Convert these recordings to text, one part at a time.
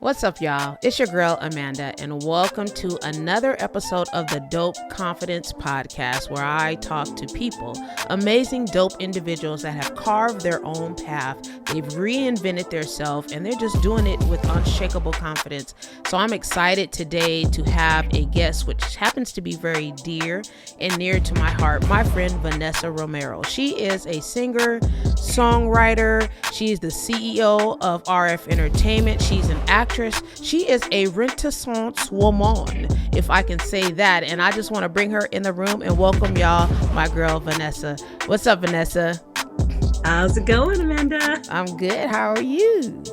What's up, y'all? It's your girl, Amanda, and welcome to another episode of the Dope Confidence Podcast, where I talk to people, amazing, dope individuals that have carved their own path. They've reinvented themselves, and they're just doing it with unshakable confidence. So I'm excited today to have a guest, which happens to be very dear and near to my heart, my friend, Vanessa Romero. She is a singer, songwriter. She's the CEO of RF Entertainment. She's an actress. She is a Renaissance woman, if I can say that. And I just want to bring her in the room and welcome y'all, my girl, Vanessa. What's up, Vanessa? How's it going, Amanda? I'm good. How are you?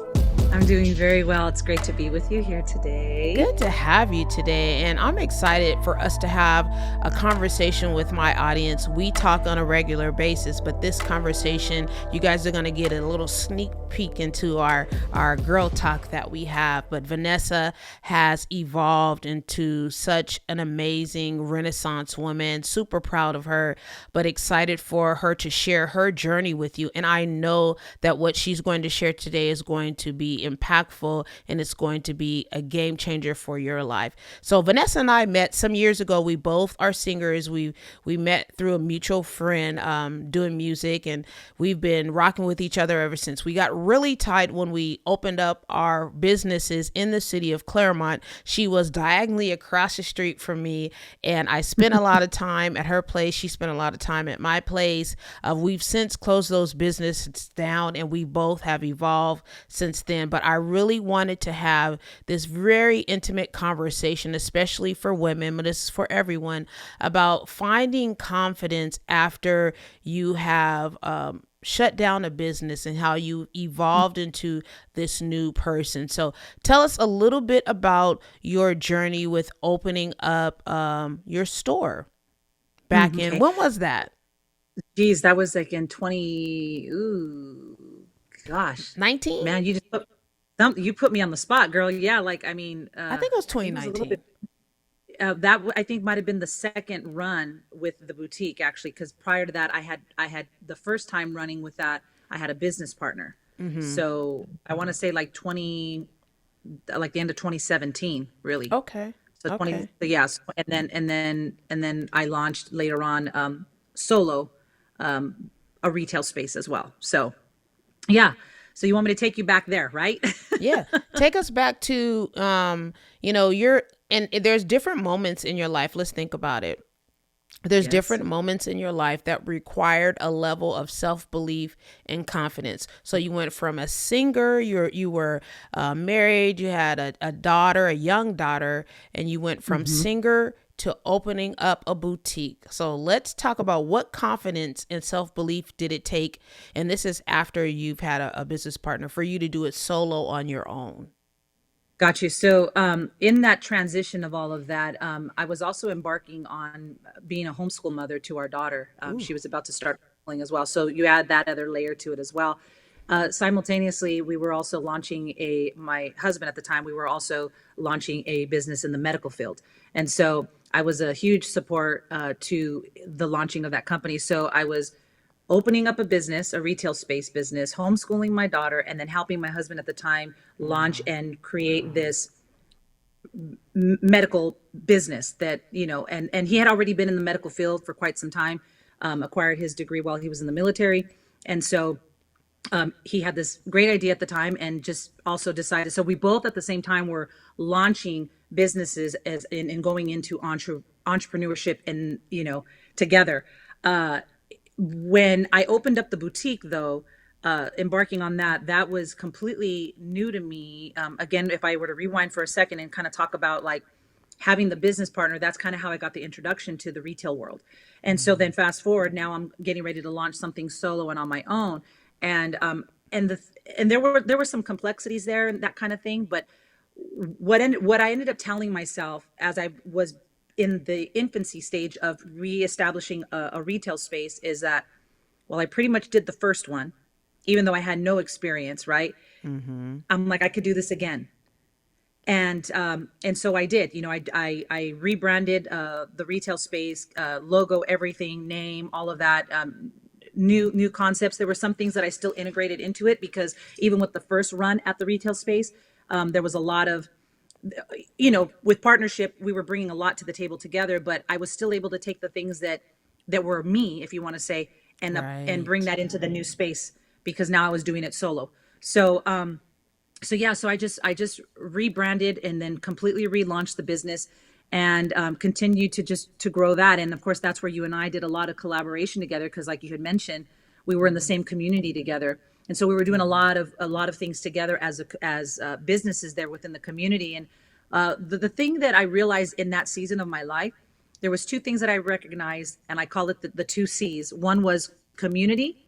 I'm doing very well. It's great to be with you here today. Good to have you today. And I'm excited for us to have a conversation with my audience. We talk on a regular basis, but this conversation, you guys are going to get a little sneak peek into our girl talk that we have. But Vanessa has evolved into such an amazing Renaissance woman. Super proud of her, but excited for her to share her journey with you. And I know that what she's going to share today is going to be impactful, and it's going to be a game changer for your life. So Vanessa and I met some years ago. We both are singers. We met through a mutual friend doing music, and we've been rocking with each other ever since. We got really tight when we opened up our businesses in the city of Claremont. She was diagonally across the street from me, and I spent a lot of time at her place. She spent a lot of time at my place. We've since closed those businesses down, and we both have evolved since then. But I really wanted to have this very intimate conversation, especially for women, but this is for everyone, about finding confidence after you have shut down a business and how you evolved into this new person. So tell us a little bit about your journey with opening up your store back in, when was that? Geez, that was like in 19. Man, you put me on the spot, girl. Yeah, I think it was 2019. That I think might have been the second run with the boutique, actually, because prior to that, I had the first time running with that, I had a business partner. So I want to say like the end of 2017, really. Okay. So 20, yeah. So, and then I launched later on solo, a retail space as well. So yeah. So you want me to take you back there, right? Yeah. Take us back to, and there's different moments in your life. Let's think about it. There's different moments in your life that required a level of self-belief and confidence. So you went from a singer, you were married, you had a daughter, a young daughter, and you went from singer to opening up a boutique. So let's talk about what confidence and self-belief did it take. And this is after you've had a business partner, for you to do it solo on your own. Got you. So in that transition of all of that, I was also embarking on being a homeschool mother to our daughter. She was about to start schooling as well. So you add that other layer to it as well. Simultaneously, we were also launching my husband at the time, we were also launching a business in the medical field. And so I was a huge support to the launching of that company. So I was opening up a business, a retail space business, homeschooling my daughter, and then helping my husband at the time launch and create this medical business that, and he had already been in the medical field for quite some time, acquired his degree while he was in the military. And so he had this great idea at the time and just also decided. So we both at the same time were launching businesses as in going into entrepreneurship and, together. When I opened up the boutique, though, embarking on that was completely new to me. Again, if I were to rewind for a second and kind of talk about like having the business partner, that's kind of how I got the introduction to the retail world. And so then fast forward, now I'm getting ready to launch something solo and on my own. And there were some complexities there and that kind of thing. But what I ended up telling myself as I was in the infancy stage of reestablishing a retail space is that, well, I pretty much did the first one, even though I had no experience, right? I'm like, I could do this again. And so I did. I rebranded the retail space, logo, everything, name, all of that. New concepts. There were some things that I still integrated into it because even with the first run at the retail space, There was a lot of, with partnership, we were bringing a lot to the table together, but I was still able to take the things that were me, if you want to say, and bring Right. that into the new space, because now I was doing it solo. So yeah, so I just rebranded and then completely relaunched the business, and continued to just to grow that. And of course, that's where you and I did a lot of collaboration together, because like you had mentioned, we were in the same community together, and so we were doing a lot of things together as businesses there within the community. And the thing that I realized in that season of my life, there was two things that I recognized, and I call it the two C's. One was community,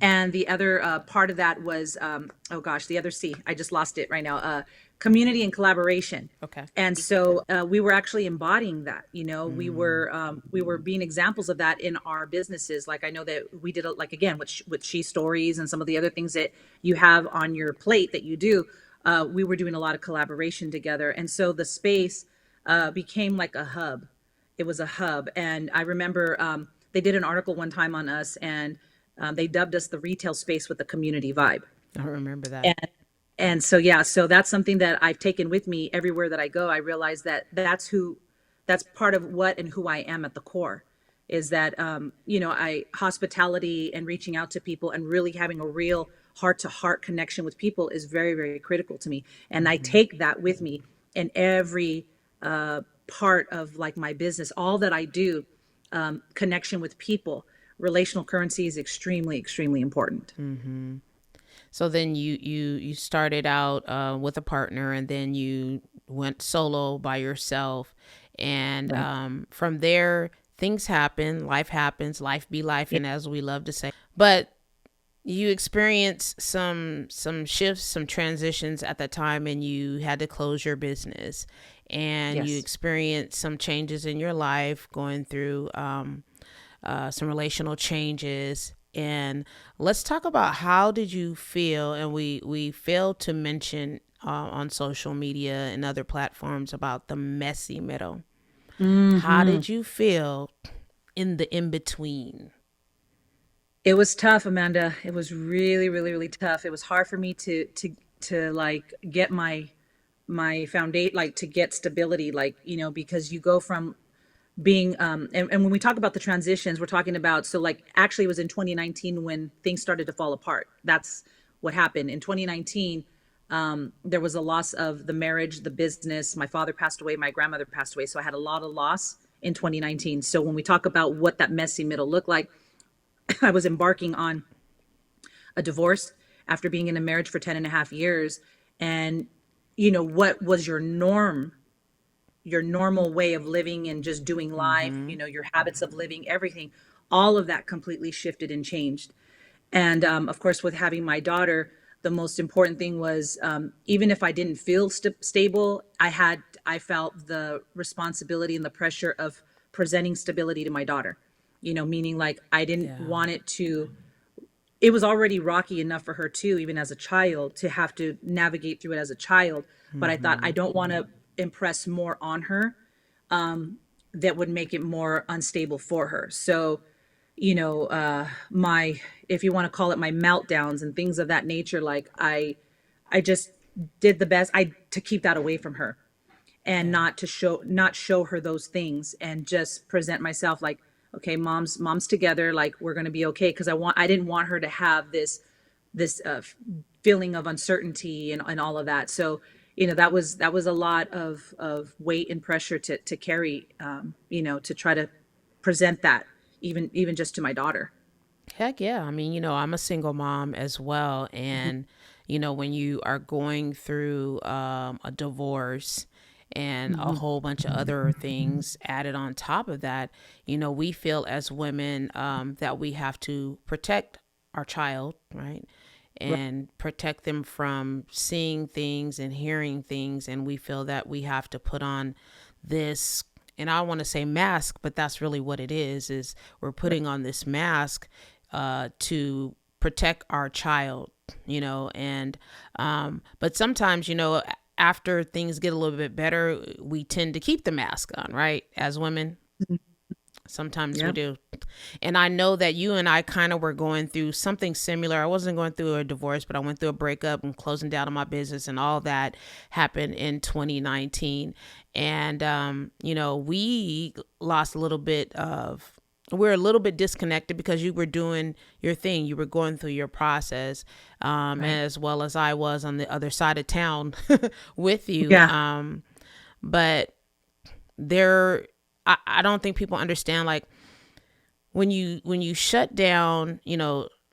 and the other part of that was, oh gosh, the other C, I just lost it right now. Community and collaboration. Okay. And so we were actually embodying that. We were being examples of that in our businesses. Like, I know that we did like, again, with She Stories and some of the other things that you have on your plate that you do. We were doing a lot of collaboration together, and so the space became like a hub. It was a hub. And I remember they did an article one time on us, and they dubbed us the retail space with the community vibe. I remember that. And so, yeah, so that's something that I've taken with me everywhere that I go. I realize that that's part of what and who I am at the core, is that, I hospitality and reaching out to people and really having a real heart to heart connection with people is very, very critical to me. And I take that with me in every part of like my business, all that I do. Connection with people, relational currency is extremely, extremely important. So then you started out with a partner, and then you went solo by yourself, and Right. from there things happen, life happens, life be life, Yeah. and as we love to say. But you experienced some shifts, some transitions at the time, and you had to close your business, and you Yes. experienced some changes in your life, going through some relational changes. And let's talk about, how did you feel? And we failed to mention on social media and other platforms about the messy middle. How Hmm. did you feel in the in between? It was tough, Amanda. It was really, really, really tough. It was hard for me to like get my foundation, like to get stability, like, because you go from being and when we talk about the transitions, we're talking about, so like, actually it was in 2019 when things started to fall apart. That's what happened in 2019. There was a loss of the marriage, the business. My father passed away, my grandmother passed away, so I had a lot of loss in 2019. So when we talk about what that messy middle looked like, I was embarking on a divorce after being in a marriage for 10 and a half years. And what was your normal way of living and just doing life, Mm-hmm. your habits of living, everything, all of that completely shifted and changed. And of course, with having my daughter, the most important thing was, even if I didn't feel stable, I felt the responsibility and the pressure of presenting stability to my daughter. Meaning, like, I didn't Yeah. want it to. It was already rocky enough for her too, even as a child, to have to navigate through it as a child. But I thought, Mm-hmm. I don't want to impress more on her that would make it more unstable for her. So, my, if you want to call it, my meltdowns and things of that nature, like, I just did the best I to keep that away from her, and Yeah. not show her those things, and just present myself like, okay, mom's together, like, we're going to be okay, because I didn't want her to have this feeling of uncertainty and all of that. So, that was a lot of weight and pressure to carry, to try to present that, even just to my daughter. Heck yeah. I mean, I'm a single mom as well. And, when you are going through a divorce and a Hmm. whole bunch of other things added on top of that, we feel as women that we have to protect our child, right? Right. And protect them from seeing things and hearing things. And we feel that we have to put on this, and I want to say mask, but that's really what it is we're Right. putting on this mask to protect our child, and but sometimes, after things get a little bit better, we tend to keep the mask on, right? As women. Sometimes we Yep. do. And I know that you and I kind of were going through something similar. I wasn't going through a divorce, but I went through a breakup and closing down on my business, and all that happened in 2019. And, we lost a little bit of, we're a little bit disconnected because you were doing your thing. You were going through your process, Right. as well as I was on the other side of town with you. Yeah. But there, I don't think people understand, like, when you shut down,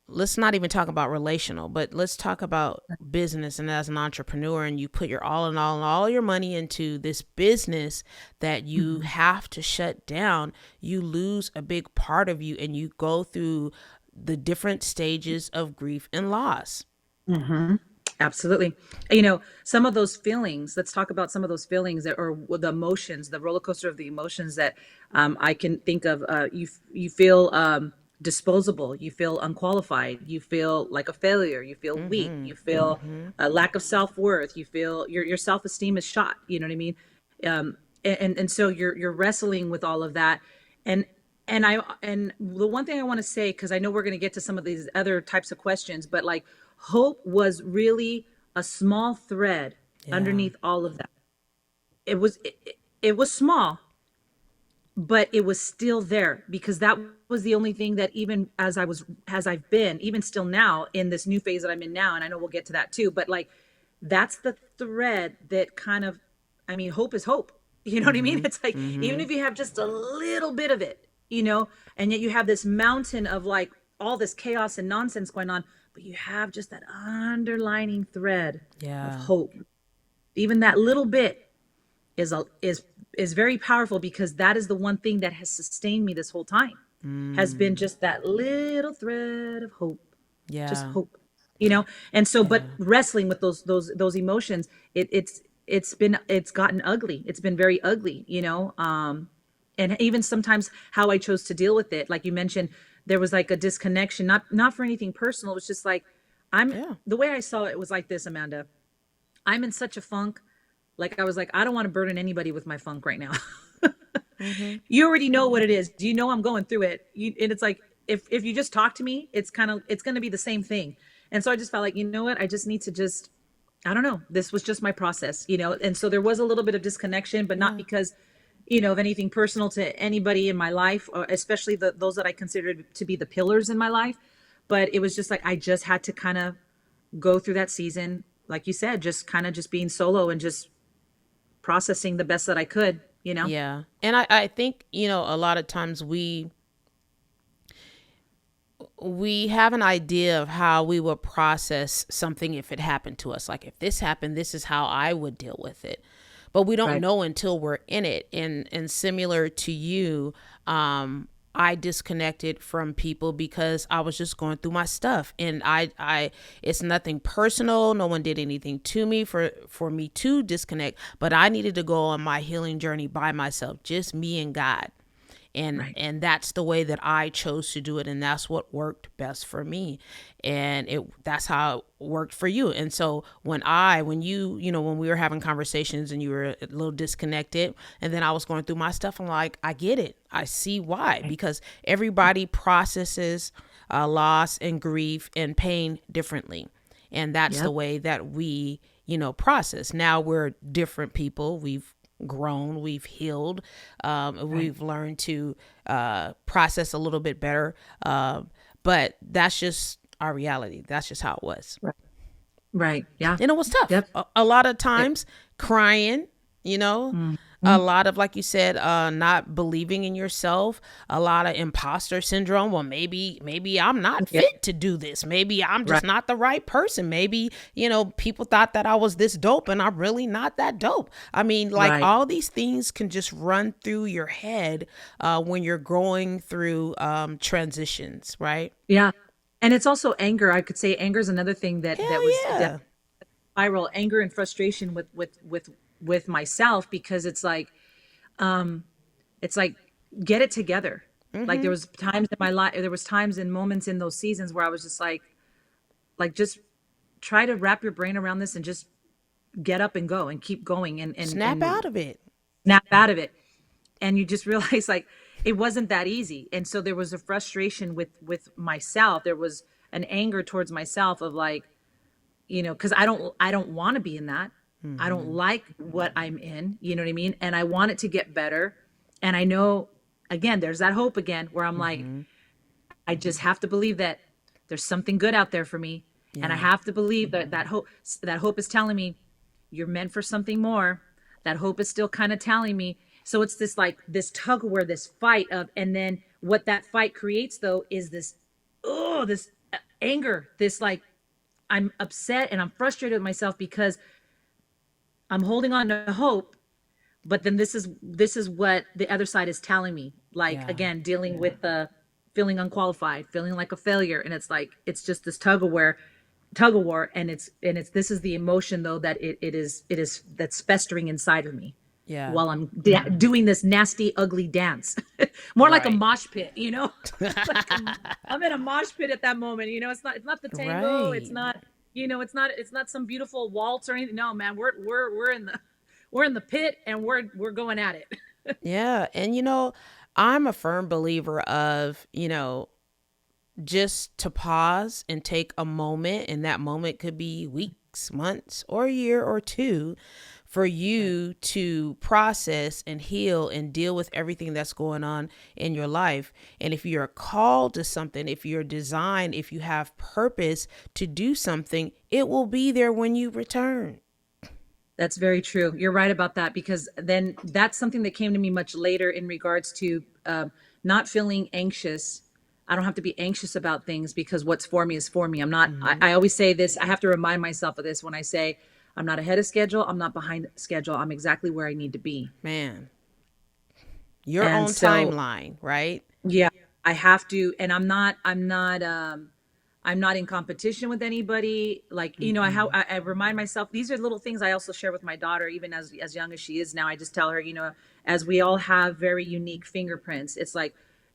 let's not even talk about relational, but let's talk about business. And as an entrepreneur, and you put your all in all and all your money into this business that you Mhm. have to shut down, you lose a big part of you, and you go through the different stages of grief and loss. Hmm. Absolutely. Some of those feelings, let's talk about some of those feelings that, or the emotions, the roller coaster of the emotions that I can think of. You feel disposable, you feel unqualified, you feel like a failure, you feel weak, Mm-hmm. you feel Mm-hmm. a lack of self-worth, you feel your self-esteem is shot. You know what I mean? And so you're wrestling with all of that. And and i and the one thing I want to say, because I know we're going to get to some of these other types of questions, but like, hope was really a small thread Yeah. underneath all of that. It was small, but it was still there, because that was the only thing that, even as I've been, even still now in this new phase that I'm in now, and I know we'll get to that too, but like, that's the thread that kind of, I mean, hope is hope. You know what I mean? Mm-hmm. It's like, even Mm-hmm. if you have just a little bit of it, and yet you have this mountain of like all this chaos and nonsense going on, but you have just that underlining thread of Yeah. hope. Even that little bit is very powerful, because that is the one thing that has sustained me this whole time, has been Mm. just that little thread of hope. Just Yeah. hope. And so, but Yeah. wrestling with those emotions, it's gotten ugly. It's been very ugly. And even sometimes how I chose to deal with it, like you mentioned, there was like a disconnection, not for anything personal. It was just like, I'm Yeah. the way I saw it was like this, Amanda. I'm in such a funk. Like, I was like, I don't want to burden anybody with my funk right now. Mm-hmm. You already know what it is. You know I'm going through it. And it's like, if you just talk to me, it's going to be the same thing. And so I just felt like, you know what? I just need to just, I don't know. This was just my process, And so there was a little bit of disconnection, but not Yeah. because, of anything personal to anybody in my life, or especially those that I considered to be the pillars in my life. But it was just like, I just had to kind of go through that season, like you said, just kind of just being solo and just processing the best that I could. Yeah. And I think, a lot of times we have an idea of how we will process something if it happened to us. Like, if this happened, this is how I would deal with it. But we don't Right. know until we're in it. And similar to you, I disconnected from people because I was just going through my stuff, and I it's nothing personal. No one did anything to me for me to disconnect, but I needed to go on my healing journey by myself, just me and God. and Right. and that's the way that I chose to do it, and that's what worked best for me, and that's how it worked for you. And so when we were having conversations and you were a little disconnected, and then I was going through my stuff, I'm like, I get it, I see why, Right. because everybody processes loss and grief and pain differently, and that's the Yep. way that we process. Now we're different people. We've grown, we've healed, Right. we've learned to process a little bit better. But that's just our reality. That's just how it was. Right. Right. Yeah. And it was tough. Yep. A lot of It, times crying, you know, a mhm. lot of, like you said, not believing in yourself, a lot of imposter syndrome. Well, maybe I'm not Yep. fit to do this. Maybe I'm just Right. not the right person. Maybe, people thought that I was this dope and I'm really not that dope. I mean, like, Right. all these things can just run through your head when you're going through transitions, right? Yeah. And it's also anger. I could say anger is another thing that Hell was yeah. spiral, anger and frustration with myself, because it's like get it together. Like, there Mm-hmm. was times in my life, there was times and moments in those seasons where I was just like, just try to wrap your brain around this and just get up and go and keep going, and and Snap and out of it. snap out of it. And you just realize, like, it wasn't that easy. And so there was a frustration with myself. There was an anger towards myself of like, because I don't want to be in that. I don't Mm-hmm. like what I'm in, you know what I mean? And I want it to get better. And I know, again, there's that hope again where I'm like, Mm-hmm. I just have to believe that there's something good out there for me. And I Yeah. have to believe that hope is telling me you're meant for something more. That hope is still kind of telling me. So it's this like this tug of war, this fight of, and then what that fight creates though is this anger, this like I'm upset and I'm frustrated with myself because I'm holding on to hope, but then this is what the other side is telling me. Like Yeah. again, dealing with the feeling unqualified, feeling like a failure, and it's like it's just this tug of war, and it's this is the emotion though that it is that's festering inside of me Yeah. while I'm doing this nasty ugly dance. More like a Right. mosh pit, like I'm in a mosh pit at that moment. It's not the tango, it's Right. not it's not some beautiful waltz or anything. No, man, we're in the pit, and we're going at it. Yeah. And I'm a firm believer of, just to pause and take a moment, and that moment could be weeks, months, or a year or two, for Right. you to process and heal and deal with everything that's going on in your life. And if you're called to something, if you're designed, if you have purpose to do something, it will be there when you return. That's very true. You're right about that, because then that's something that came to me much later in regards to not feeling anxious. I don't have to be anxious about things because what's for me is for me. I'm not, Hmm. I always say this, I have to remind myself of this when I say, I'm not ahead of schedule, I'm not behind schedule, I'm exactly where I need to be. Man, your And own so, timeline, right? yeah, I have to, and I'm not in competition with anybody. Like, Mm-mm. I remind myself, these are little things I also share with my daughter, even as young as she is now. I just tell her, as we all have very unique fingerprints, it's like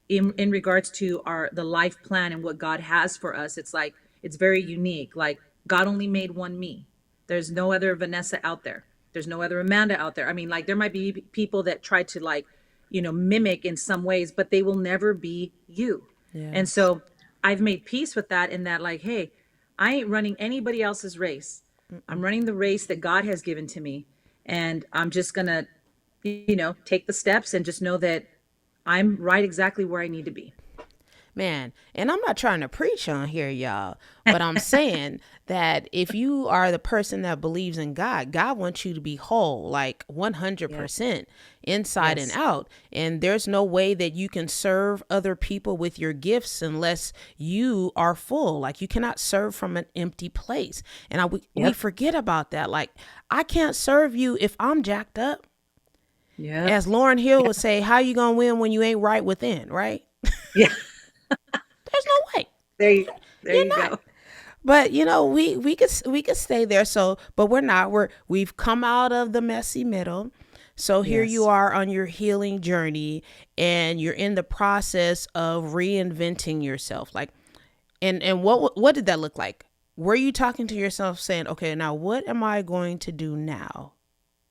in regards to the life plan and what God has for us, it's like it's very unique. Like God only made one me. There's no other Vanessa out there. There's no other Amanda out there. I mean, like there might be people that try to like, mimic in some ways, but they will never be you. And Yes. so I've made peace with that, in that, like, hey, I ain't running anybody else's race. I'm Mm-mm. running the race that God has given to me. And I'm just going to, take the steps and just know that I'm right exactly where I need to be. Man, and I'm not trying to preach on here, y'all, but I'm saying that if you are the person that believes in God, God wants you to be whole, like Yes. 100% inside and Yes. out. And there's no way that you can serve other people with your gifts unless you are full. Like you cannot serve from an empty place. And we Yep. forget about that. Like I can't serve you if I'm jacked up. Yep. As Lauren Hill would say, how you going to win when you ain't right within, right? Yeah. There's no way. There you You're not. go. But we could stay there. So, but we're not. We've come out of the messy middle. So here you Yes. are on your healing journey, and you're in the process of reinventing yourself. Like, and what did that look like? Were you talking to yourself saying, "Okay, now what am I going to do now?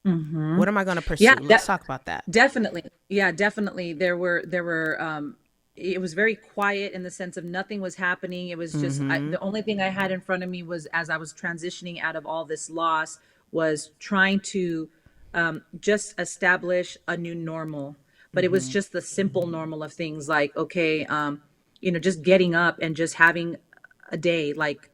Hmm. What am I going to Yeah. pursue?" Let's talk about that. Definitely. Yeah, definitely. There were it was very quiet in the sense of nothing was happening. It was just Mm-hmm. the only thing I had in front of me was, as I was transitioning out of all this loss, was trying to just establish a new normal. But it was Mm-hmm. just the simple normal of things like, okay, just getting up and just having a day like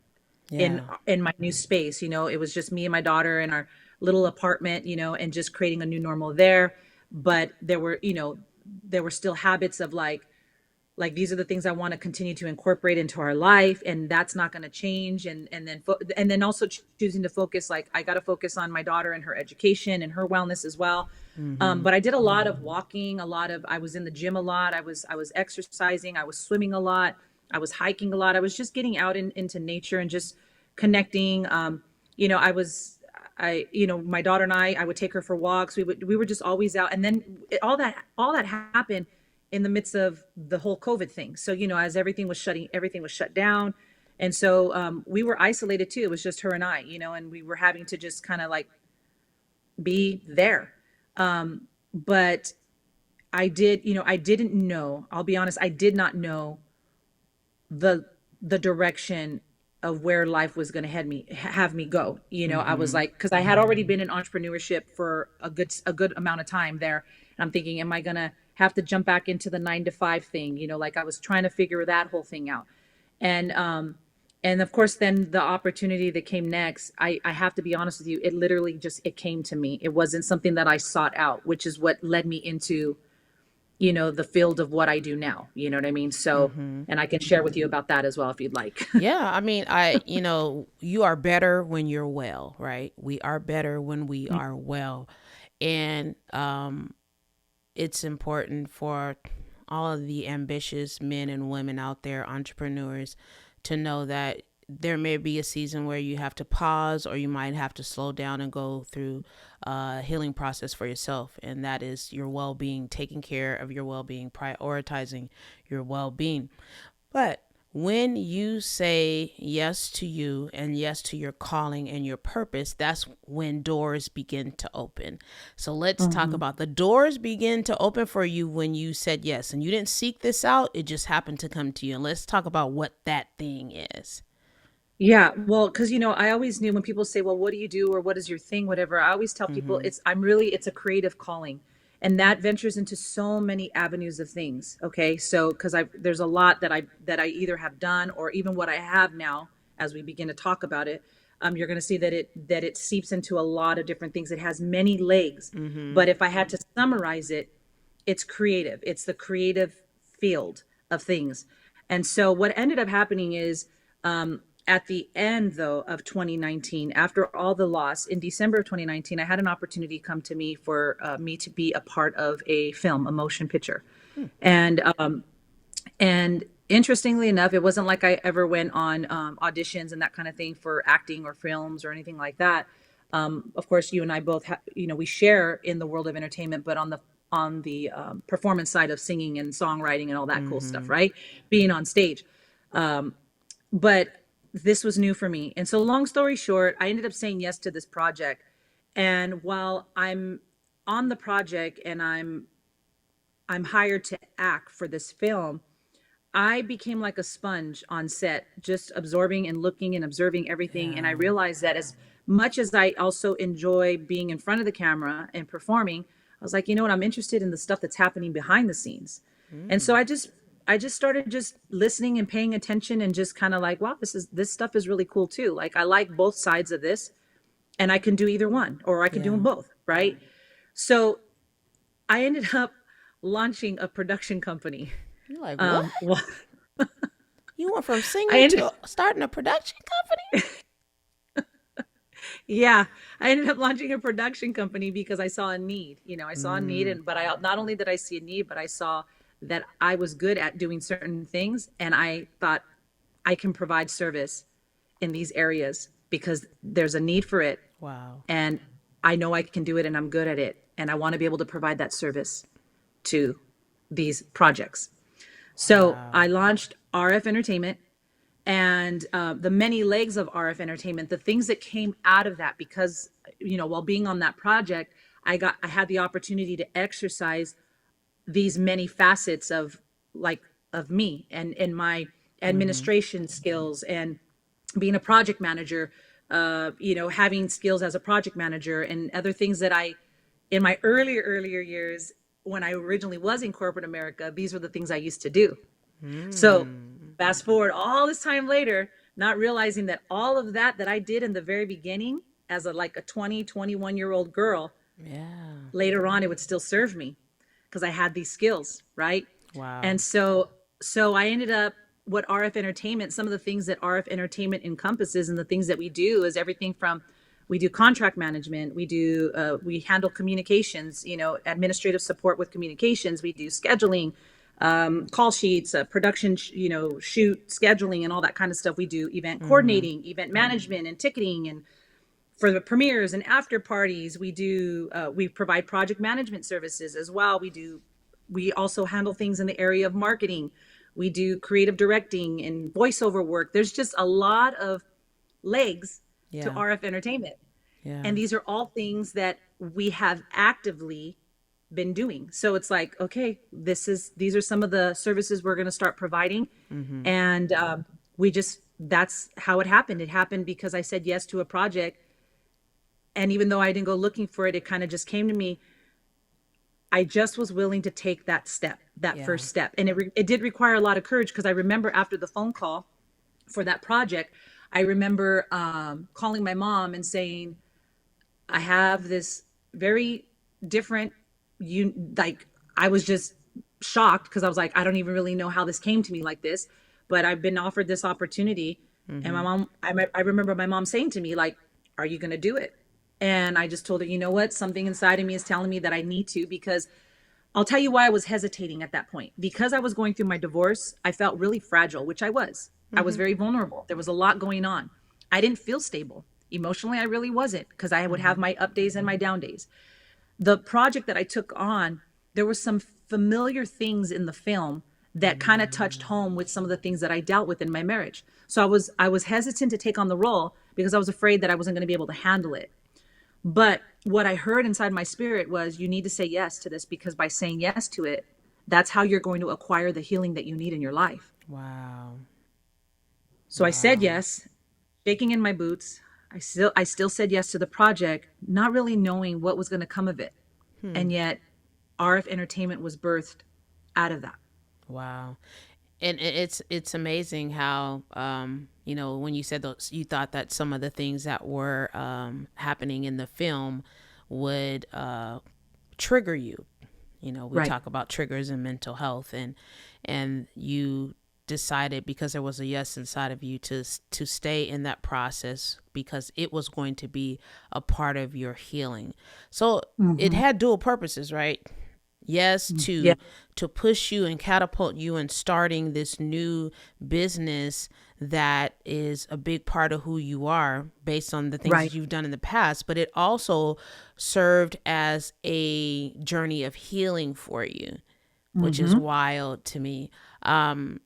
in Yeah. my new space. It was just me and my daughter in our little apartment, and just creating a new normal there. But there were still habits of like these are the things I want to continue to incorporate into our life, and that's not going to change. And then also choosing to focus, like I got to focus on my daughter and her education and her wellness as well. Mm-hmm. But I did a lot of walking, I was in the gym a lot, I was exercising, I was swimming a lot, I was hiking a lot, I was just getting out into nature and just connecting. My daughter and I would take her for walks. We were just always out. And then all that happened in the midst of the whole COVID thing. So, as everything was shut down. And so we were isolated too. It was just her and I, and we were having to just kind of like be there. But I did, I didn't know, I'll be honest, I did not know the the direction of where life was going to have me go. I was Mm-hmm. like, because I had already been in entrepreneurship for a good amount of time there, and I'm thinking, am I going to have to jump back into the 9 to 5 thing? Like I was trying to figure that whole thing out. And um and of course, then the opportunity that came next, I have to be honest with you, it literally just, it came to me. It wasn't something that I sought out, which is what led me into the field of what I do now. You know what I mean? So, Mm-hmm. and I can share with you about that as well if you'd like. Yeah, I mean, you are better when you're well, right? We are better when we are well. And it's important for all of the ambitious men and women out there, entrepreneurs, to know that there may be a season where you have to pause or you might have to slow down and go through a healing process for yourself. And that is your well being, taking care of your well being, prioritizing your well being. But when you say yes to you and yes to your calling and your purpose, that's when doors begin to open. So let's talk Hmm. about the doors begin to open for you when you said yes. And you didn't seek this out, it just happened to come to you. And let's talk about what that thing is. Yeah, well, because I always knew when people say, "Well, what do you do?" or "What is your thing?" whatever, I always tell people Mm-hmm. it's a creative calling, and that ventures into so many avenues of things. Okay, so because there's a lot that I either have done or even what I have now. As we begin to talk about it, you're going to see that it seeps into a lot of different things. It has many legs, Mm-hmm. but if I had to summarize it, it's creative. It's the creative field of things. And so what ended up happening is, at the end though of 2019, after all the loss in December of 2019, I had an opportunity come to me for me to be a part of a film, a motion picture. And um, and interestingly enough, it wasn't like I ever went on auditions and that kind of thing for acting or films or anything like that. Of course, you and I both we share in the world of entertainment, but on the performance side of singing and songwriting and all that cool stuff, Mm-hmm. right? Being on stage. But this was new for me. And so, long story short, I ended up saying yes to this project. And while I'm on the project and I'm hired to act for this film, I became like a sponge on set, just absorbing and looking and observing everything. And I Yeah. realized that as much as I also enjoy being in front of the camera and performing, I was like, you know what? I'm interested in the stuff that's happening behind the scenes. And so Mm. I just started just listening and paying attention and just kind of like, wow, this stuff is really cool too. Like I like both sides of this, and I can do either one or I can do them Yeah. both, right? So I ended up launching a production company. You're like, what? Well, You went from I singing ended to starting a production company? Yeah, I ended up launching a production company because I saw a need. I saw a need, Mm. and but I not only did I see a need, but I saw that I was good at doing certain things, and I thought I can provide service in these areas because there's a need for it, Wow. and I know I can do it, and I'm good at it, and I want to be able to provide that service to these projects. So Wow. I launched RF Entertainment, and the many legs of RF Entertainment, the things that came out of that, because while being on that project, I had the opportunity to exercise these many facets of like of me and my Mm-hmm. administration skills and being a project manager, having skills as a project manager and other things that I in my earlier years when I originally was in corporate America, these were the things I used to do. So Mm. fast forward all this time later, not realizing that all of that I did in the very beginning as a 20, 21-year-old girl, Yeah. later on it would still serve me because I had these skills, right? Wow. And so I ended up what RF Entertainment, some of the things that RF Entertainment encompasses and the things that we do is everything from we do contract management, we handle communications, administrative support with communications, we do scheduling, call sheets, production, shoot scheduling and all that kind of stuff. We do event Mm-hmm. coordinating, event management, and ticketing, and for the premieres and after parties, we provide project management services as well. We also handle things in the area of marketing. We do creative directing and voiceover work. There's just a lot of legs to Yeah. RF Entertainment. Yeah. And these are all things that we have actively been doing. So it's like, okay, these are some of the services we're going to start providing. Mm-hmm. And we just, that's how it happened. It happened because I said yes to a project. And even though I didn't go looking for it, it kind of just came to me. I just was willing to take that step, that Yeah. first step. And it did require a lot of courage, because I remember after the phone call for that project, I remember calling my mom and saying, I have this very different, you like, I was just shocked, because I was like, I don't even really know how this came to me like this, but I've been offered this opportunity. And my Mm-hmm. mom, I remember my mom saying to me, like, are you going to do it? And I just told her, you know what? Something inside of me is telling me that I need to, because I'll tell you why I was hesitating at that point. Because I was going through my divorce, I felt really fragile, which I was. I was Mm-hmm. very vulnerable. There was a lot going on. I didn't feel stable. Emotionally, I really wasn't, because I would Mm-hmm. have my up days and my down days. The project that I took on, there were some familiar things in the film that kind of touched home with some of the things that I dealt with in my marriage. So I was hesitant to take on the role, because I was afraid that I wasn't going to be able to handle it. But what I heard inside my spirit was, you need to say yes to this, because by saying yes to it, that's how you're going to acquire the healing that you need in your life. Wow. So I said Wow. yes, shaking in my boots. I still said yes to the project, not really knowing what was going to come of it. Hmm. And yet RF Entertainment was birthed out of that. Wow. And it's amazing how when you said those, you thought that some of the things that were happening in the film would trigger you. We Right. talk about triggers in mental health, and you decided, because there was a yes inside of you, to stay in that process, because it was going to be a part of your healing. So it Mm-hmm. had dual purposes, right? Yes, Yeah. to push you and catapult you in starting this new business that is a big part of who you are, based on the things that Right. you've done in the past, but it also served as a journey of healing for you, which is Mm-hmm. wild to me. um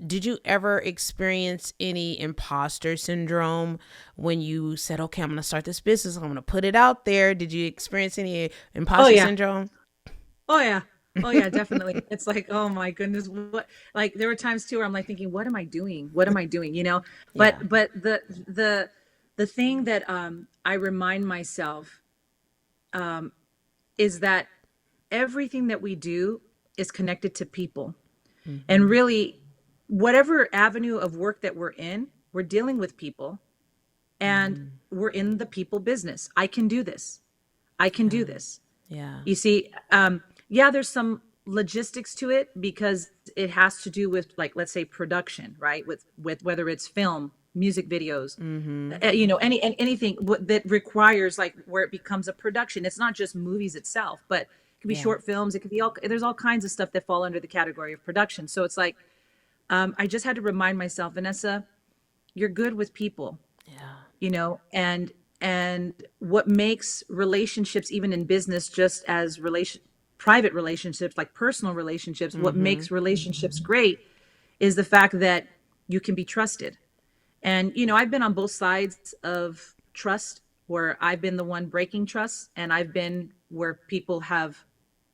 did you ever experience any imposter syndrome when you said, okay, I'm going to start this business, I'm going to put it out there? Did you experience any Oh imposter yeah. syndrome? Oh yeah. Oh yeah, definitely. It's like, oh my goodness, what, like there were times too where I'm like thinking, what am I doing? What am I doing? Yeah. But the thing that I remind myself is that everything that we do is connected to people. And Mm-hmm. really, whatever avenue of work that we're in, we're dealing with people, and Mm-hmm. we're in the people business. I can do this. I can Yeah. do this. Yeah. You see, yeah, there's some logistics to it, because it has to do with, like, let's say production, right? With whether it's film, music videos, Mm-hmm. anything that requires, like, where it becomes a production. It's not just movies itself, but it could be Yeah. short films. It could be there's all kinds of stuff that fall under the category of production. So it's like, I just had to remind myself, Vanessa, you're good with people, Yeah. and what makes relationships, even in business, just as private relationships, like personal relationships, what Mm-hmm. makes relationships great is the fact that you can be trusted. And I've been on both sides of trust, where I've been the one breaking trust, and I've been where people have,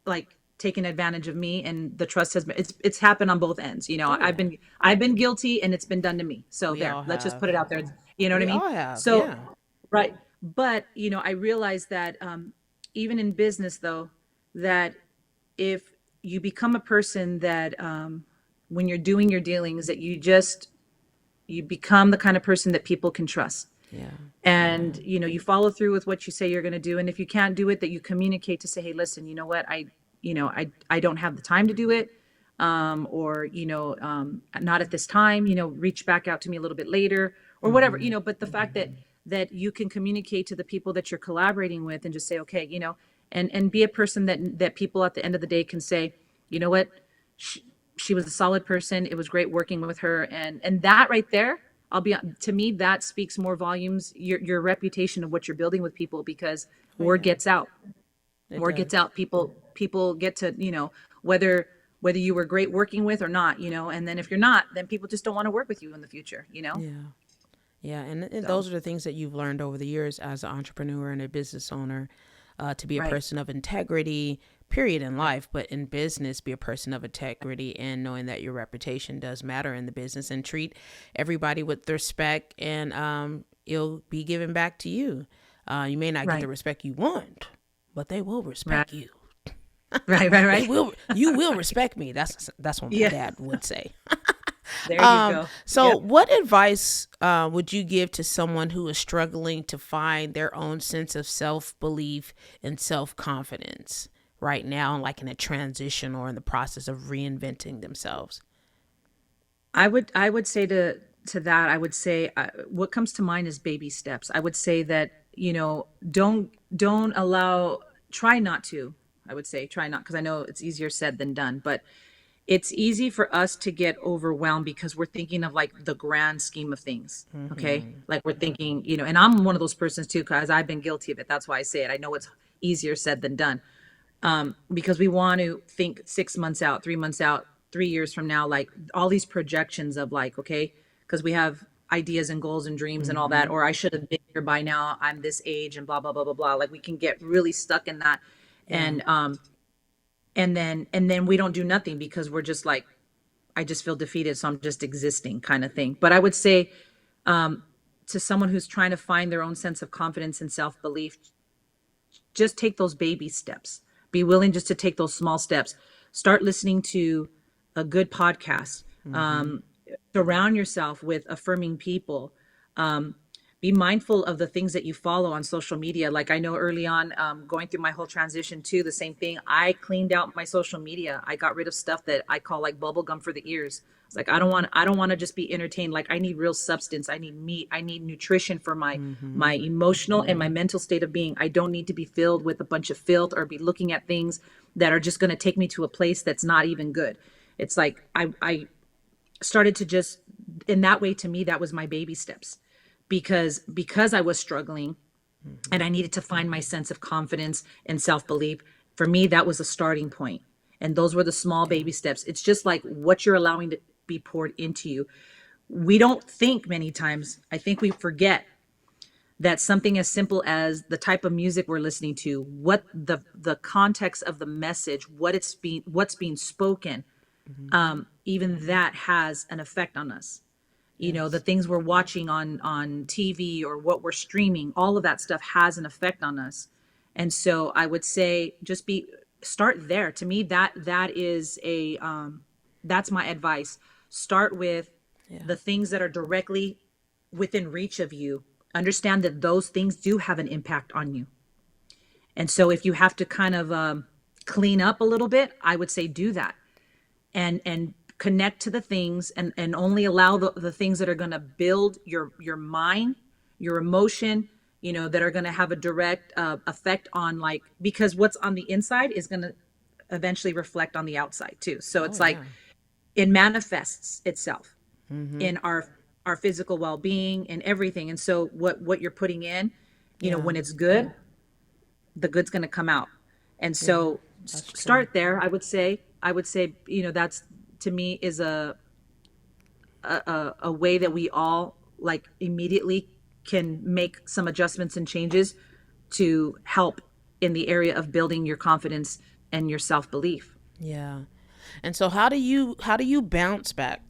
like, taken advantage of me, and the trust has been, it's happened on both ends. Oh I've yeah. been guilty, and it's been done to me. So We there, all let's just have. put it out there. You know what I We mean? all have. So Yeah. right. But I realized that, even in business, though, that if you become a person that, when you're doing your dealings, that you become the kind of person that people can trust, Yeah. and Yeah. you follow through with what you say you're going to do. And if you can't do it, that you communicate to say, hey, listen, you know what, I don't have the time to do it, or not at this time, reach back out to me a little bit later, or whatever. Mm-hmm. But the fact that you can communicate to the people that you're collaborating with, and just say, okay, and be a person that people at the end of the day can say, you know what, she was a solid person. It was great working with her. And that right there, to me, that speaks more volumes, your reputation of what you're building with people, because Oh word yeah. gets out. It Word gets does. out. People get to, whether you were great working with or not, and then if you're not, then people just don't want to work with you in the future. Yeah. Yeah. And So those are the things that you've learned over the years as an entrepreneur and a business owner. to be a Right. person of integrity, period, in life, but in business, be a person of integrity and knowing that your reputation does matter in the business, and treat everybody with respect, and it'll be given back to you. You may not get the Right. respect you want, but they will Right. respect you. Right. Right. They Right. will. You will respect me. That's what my Yeah. dad would say. There you go. So, Yep. what advice would you give to someone who is struggling to find their own sense of self belief and self confidence right now, like in a transition or in the process of reinventing themselves? I would say to that, I would say what comes to mind is baby steps. I would say that, don't allow, try not to. I would say try not, because I know it's easier said than done, but it's easy for us to get overwhelmed because we're thinking of like the grand scheme of things. Okay. Like we're thinking, and I'm one of those persons too, because I've been guilty of it. That's why I say it. I know it's easier said than done, because we want to think 6 months out, 3 months out, 3 years from now, like all these projections of like, okay, because we have ideas and goals and dreams and all that, or I should have been here by now. I'm this age and blah, blah, blah, blah, blah. Like we can get really stuck in that. Yeah. And then we don't do nothing because we're just like, I just feel defeated. So I'm just existing kind of thing. But I would say to someone who's trying to find their own sense of confidence and self belief, just take those baby steps. Be willing just to take those small steps. Start listening to a good podcast. Surround yourself with affirming people. Be mindful of the things that you follow on social media. Like I know early on, going through my whole transition too, the same thing. I cleaned out my social media. I got rid of stuff that I call like bubble gum for the ears. It's like I don't want to just be entertained. Like I need real substance. I need meat. I need nutrition for my emotional and my mental state of being. I don't need to be filled with a bunch of filth or be looking at things that are just going to take me to a place that's not even good. It's like I started to just, in that way, to me that was my baby steps, because I was struggling and I needed to find my sense of confidence and self-belief. For me, that was a starting point. And those were the small baby steps. It's just like what you're allowing to be poured into you. We don't think many times, I think we forget that something as simple as the type of music we're listening to, what the context of the message, what's being spoken, even that has an effect on us. The Yes. things we're watching on TV or what we're streaming, all of that stuff has an effect on us. And so I would say just be start there. To me, that is a that's my advice. Start with Yeah. the things that are directly within reach of you. Understand that those things do have an impact on you. And so if you have to kind of clean up a little bit, I would say do that, and connect to the things, and only allow the things that are going to build your mind, your emotion, that are going to have a direct effect on, like, because what's on the inside is going to eventually reflect on the outside too. So Oh it's like yeah. it manifests itself in our physical well-being and everything. And so what you're putting in, Yeah. when it's good, the good's going to come out. And Yeah. so That's true. start there. I would say, that's, to me, is a way that we all, like, immediately can make some adjustments and changes to help in the area of building your confidence and your self-belief. Yeah. And so how do you bounce back?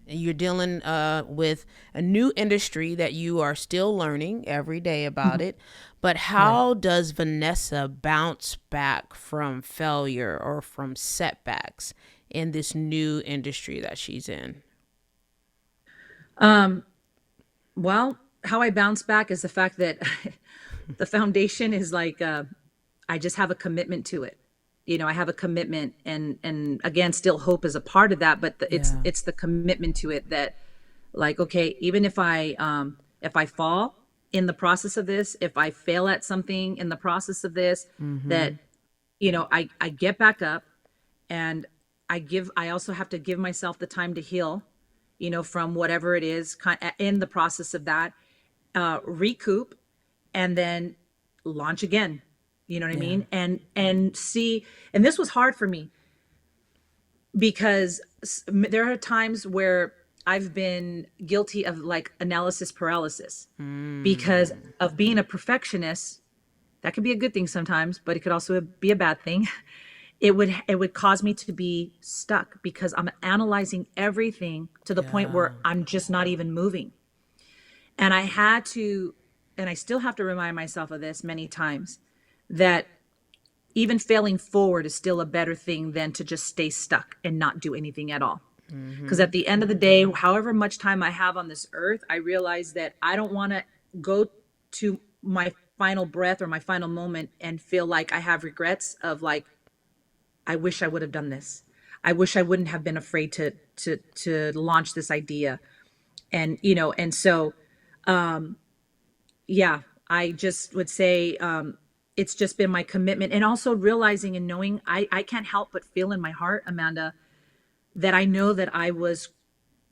You're dealing with a new industry that you are still learning every day about it. But Right. how does Vanessa bounce back from failure or from setbacks in this new industry that she's in? Well, how I bounce back is the fact that the foundation is like, I just have a commitment to it. I have a commitment, and again, still hope is a part of that, but it's Yeah. it's the commitment to it that, like, okay, even if I fall in the process of this, if I fail at something in the process of this, that, I get back up, and I also have to give myself the time to heal, from whatever it is in the process of that, recoup, and then launch again. You know what I Yeah. mean? And see, and this was hard for me because there are times where I've been guilty of like analysis paralysis because of being a perfectionist. That could be a good thing sometimes, but it could also be a bad thing. It would cause me to be stuck because I'm analyzing everything to the point Yeah. where I'm just not even moving. And I had to, and I still have to remind myself of this many times, that even failing forward is still a better thing than to just stay stuck and not do anything at all. Because Mm-hmm. at the end of the day, however much time I have on this earth, I realize that I don't want to go to my final breath or my final moment and feel like I have regrets of like, I wish I would have done this. I wish I wouldn't have been afraid to launch this idea. And and so yeah, I just would say it's just been my commitment, and also realizing and knowing I can't help but feel in my heart, Amanda, that I know that I was,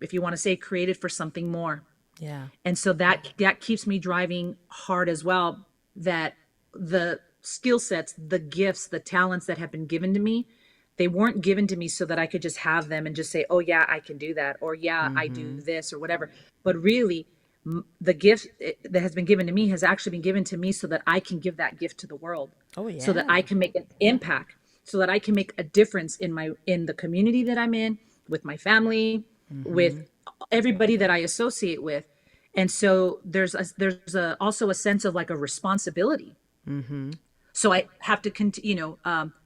if you want to say, created for something more. Yeah. And so that keeps me driving hard as well, that the skill sets, the gifts, the talents that have been given to me, they weren't given to me so that I could just have them and just say, oh yeah, I can do that, or yeah, I do Mm-hmm. this or whatever. But really, the gift that has been given to me has actually been given to me so that I can give that gift to the world, Oh so that yeah. I can make an impact, so that I can make a difference in the community that I'm in, with my family, Mm-hmm. with everybody that I associate with. And so there's also a sense of like a responsibility. Mm-hmm. So I have to continue,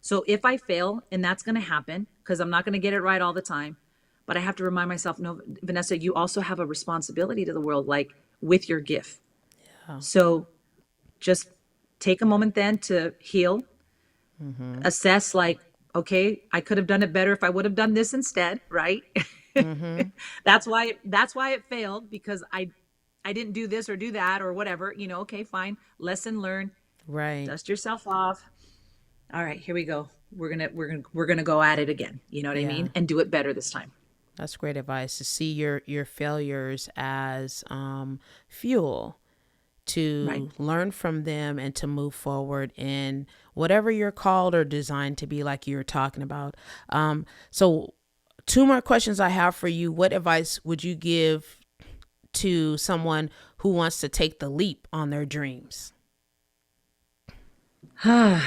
so if I fail, and that's going to happen because I'm not going to get it right all the time, but I have to remind myself, no, Vanessa, you also have a responsibility to the world, like with your gift. Yeah. So just take a moment then to heal, Mm-hmm. assess, like, okay, I could have done it better if I would have done this instead, right? Mm-hmm. That's why it failed, because I didn't do this or do that or whatever. Okay, fine. Lesson learned. Right. Dust yourself off. All right, here we go. We're gonna go at it again. You know what I Yeah. mean? And do it better this time. That's great advice, to see your failures as fuel, Right. to learn from them and to move forward in whatever you're called or designed to be, like you were talking about. So, two more questions I have for you. What advice would you give to someone who wants to take the leap on their dreams? I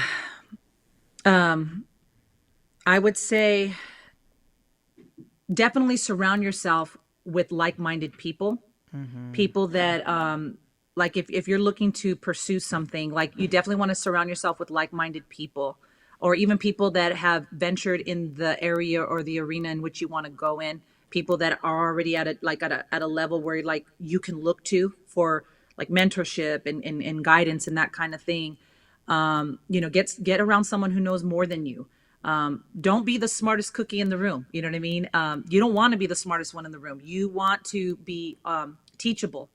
would say definitely surround yourself with like-minded people, Mm-hmm. people that like if you're looking to pursue something, like you definitely want to surround yourself with like-minded people, or even people that have ventured in the area or the arena in which you want to go in, people that are already at a level where like you can look to for like mentorship and guidance and that kind of thing. Get around someone who knows more than you. Don't be the smartest cookie in the room. You know what I mean? You don't want to be the smartest one in the room. You want to be teachable. be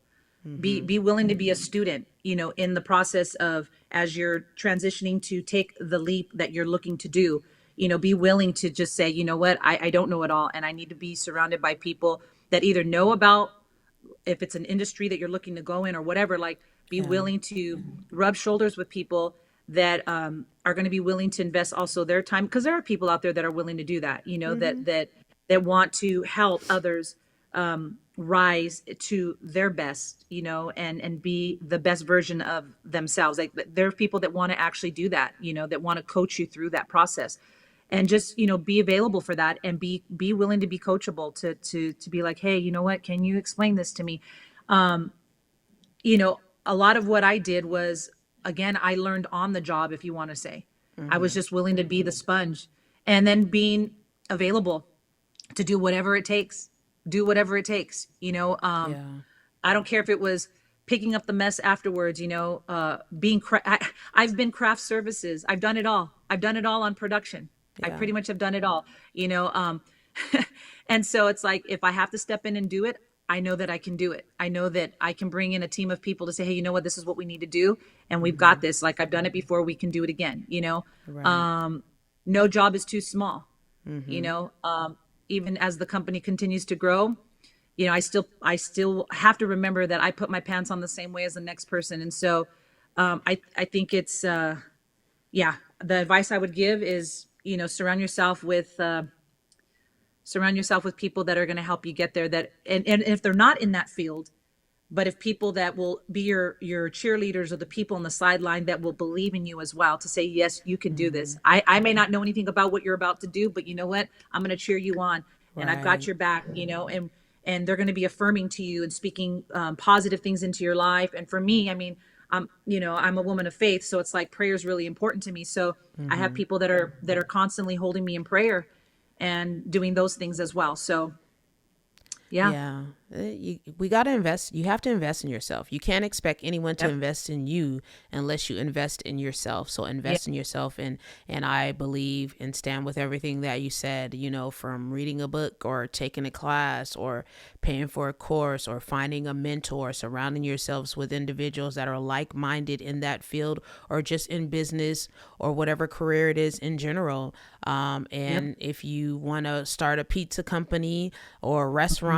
Mm-hmm. be willing to be a student, in the process of, as you're transitioning to take the leap that you're looking to do. Be willing to just say, you know what, I don't know it all, and I need to be surrounded by people that either know about, if it's an industry that you're looking to go in or whatever, like be Yeah. willing to rub shoulders with people that are going to be willing to invest also their time, because there are people out there that are willing to do that, Mm-hmm. that want to help others rise to their best, and be the best version of themselves. Like there are people that want to actually do that, that want to coach you through that process, and just be available for that, and be willing to be coachable, to be like, hey, you know what, can you explain this to me? A lot of what I did was, again, I learned on the job, if you want to say. I was Mm-hmm. just willing to be the sponge, and then being available to do whatever it takes. Do whatever it takes. Yeah. I don't care if it was picking up the mess afterwards, I've been craft services. I've done it all. I've done it all on production. I Yeah. pretty much have done it all, you know. And so it's like, if I have to step in and do it, I know that I can do it. I know that I can bring in a team of people to say, hey, you know what, this is what we need to do. And we've Mm-hmm. got this. Like, I've done it before. We can do it again. Right. No job is too small, you Mm-hmm. know. Even as the company continues to grow, I still have to remember that I put my pants on the same way as the next person. And so I think it's yeah, the advice I would give is, surround yourself with people that are going to help you get there, that and if they're not in that field, but if people that will be your cheerleaders, or the people on the sideline that will believe in you as well, to say, yes, you can do this. Mm-hmm. I may not know anything about what you're about to do, but you know what, I'm going to cheer you on, and I've got Right. your back, and they're going to be affirming to you and speaking positive things into your life. And for me, I mean, I'm a woman of faith, so it's like prayer is really important to me. So I have Mm-hmm. people that are constantly holding me in prayer and doing those things as well. So yeah. Yeah, we got to invest. You have to invest in yourself. You can't expect anyone to Yep. invest in you unless you invest in yourself. So Yeah. invest in yourself, and I believe and stand with everything that you said. From reading a book or taking a class or paying for a course or finding a mentor, surrounding yourselves with individuals that are like-minded in that field or just in business or whatever career it is in general. Yep. And if you want to start a pizza company or a Mhm. restaurant,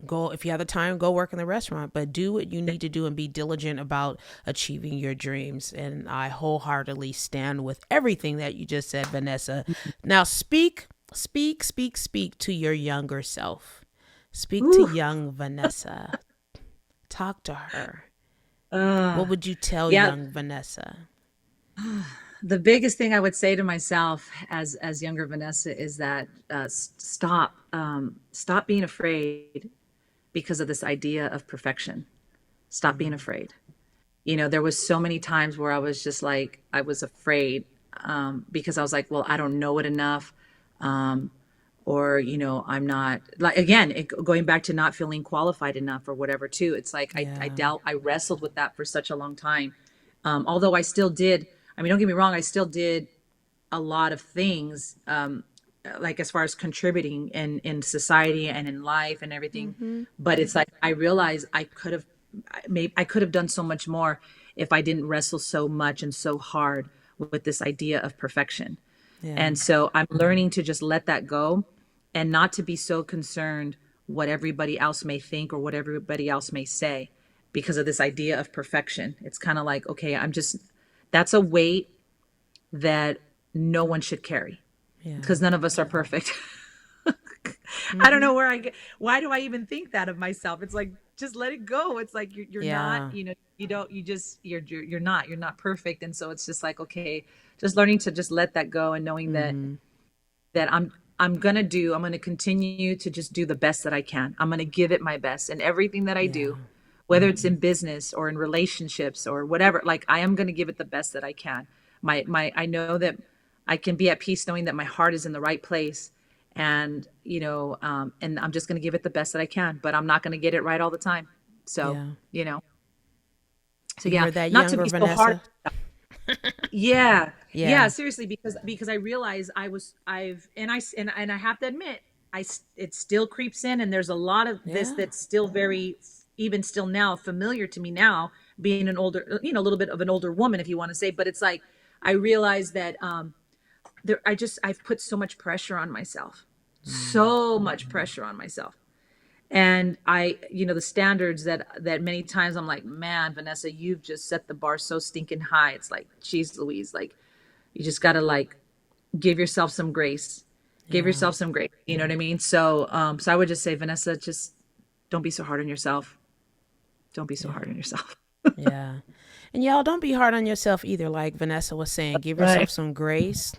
go, if you have the time, go work in the restaurant, but do what you Yeah. need to do and be diligent about achieving your dreams. And I wholeheartedly stand with everything that you just said, Vanessa. Now speak to your younger self. Speak to Ooh. young Vanessa. Talk to her. Uh, What would you tell yeah. young Vanessa? The biggest thing I would say to myself as younger Vanessa is that stop being afraid because of this idea of perfection. Stop being Mm-hmm. afraid. There was so many times where I was just like, I was afraid, because I was like, well, I don't know it enough. Um, or, I'm not, like, again, going back to not feeling qualified enough or whatever, too. It's like, Yeah. I wrestled with that for such a long time. Although I still did, I mean, don't get me wrong, I still did a lot of things, like as far as contributing in society and in life and everything. Mm-hmm. But it's like I realized I could have done so much more if I didn't wrestle so much and so hard with this idea of perfection. Yeah. And so I'm learning to just let that go and not to be so concerned what everybody else may think or what everybody else may say because of this idea of perfection. It's kind of like, okay, that's a weight that no one should carry Yeah. because none of us are perfect. I don't Mm-hmm. know why do I even think that of myself? It's like, just let it go. It's like, you're not, Yeah. you don't, you just, you're not perfect. And so it's just like, okay, just learning to just let that go and knowing that, Mm-hmm. that I'm going to continue to just do the best that I can. I'm going to give it my best and everything that I Yeah. do, whether it's in business or in relationships or whatever, like I am going to give it the best that I can. I know that I can be at peace knowing that my heart is in the right place, and and I'm just going to give it the best that I can, but I'm not going to get it right all the time. So, Yeah. you know, so You yeah, heard that, not to younger be so hard. Vanessa? Yeah. Yeah, Yeah. seriously, because I realize and I have to admit, it still creeps in, and there's a lot of this Yeah. that's still very, even still now, familiar to me now, being an older, a little bit of an older woman, if you want to say. But it's like I realize that I've put so much pressure on myself, Mm. so much pressure on myself. And the standards that many times I'm like, man, Vanessa, you've just set the bar so stinking high. It's like, geez, Louise, like you just got to like give yourself some grace, give Yeah. yourself some grace. You know what I mean? So I would just say, Vanessa, just don't be so hard on yourself. Don't be so Yeah. hard on yourself. Yeah. And y'all, don't be hard on yourself either. Like Vanessa was saying, give Right. yourself some grace.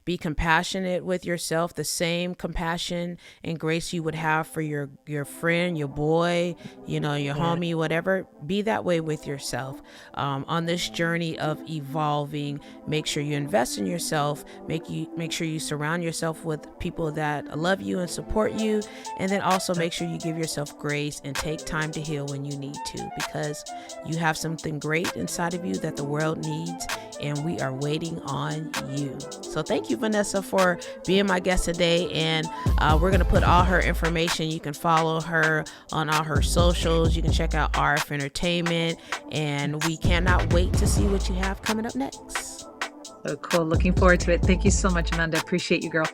Be compassionate with yourself, the same compassion and grace you would have for your friend, your boy, your Yeah. homie, whatever. Be that way with yourself. On this journey of evolving, make sure you invest in yourself. Make sure you surround yourself with people that love you and support you, and then also make sure you give yourself grace and take time to heal when you need to, because you have something great inside of you that the world needs, and we are waiting on you. So thank you, Vanessa, for being my guest today. And we're going to put all her information. You can follow her on all her socials. You can check out RF Entertainment. And we cannot wait to see what you have coming up next. So cool. Looking forward to it. Thank you so much, Amanda. Appreciate you, girl.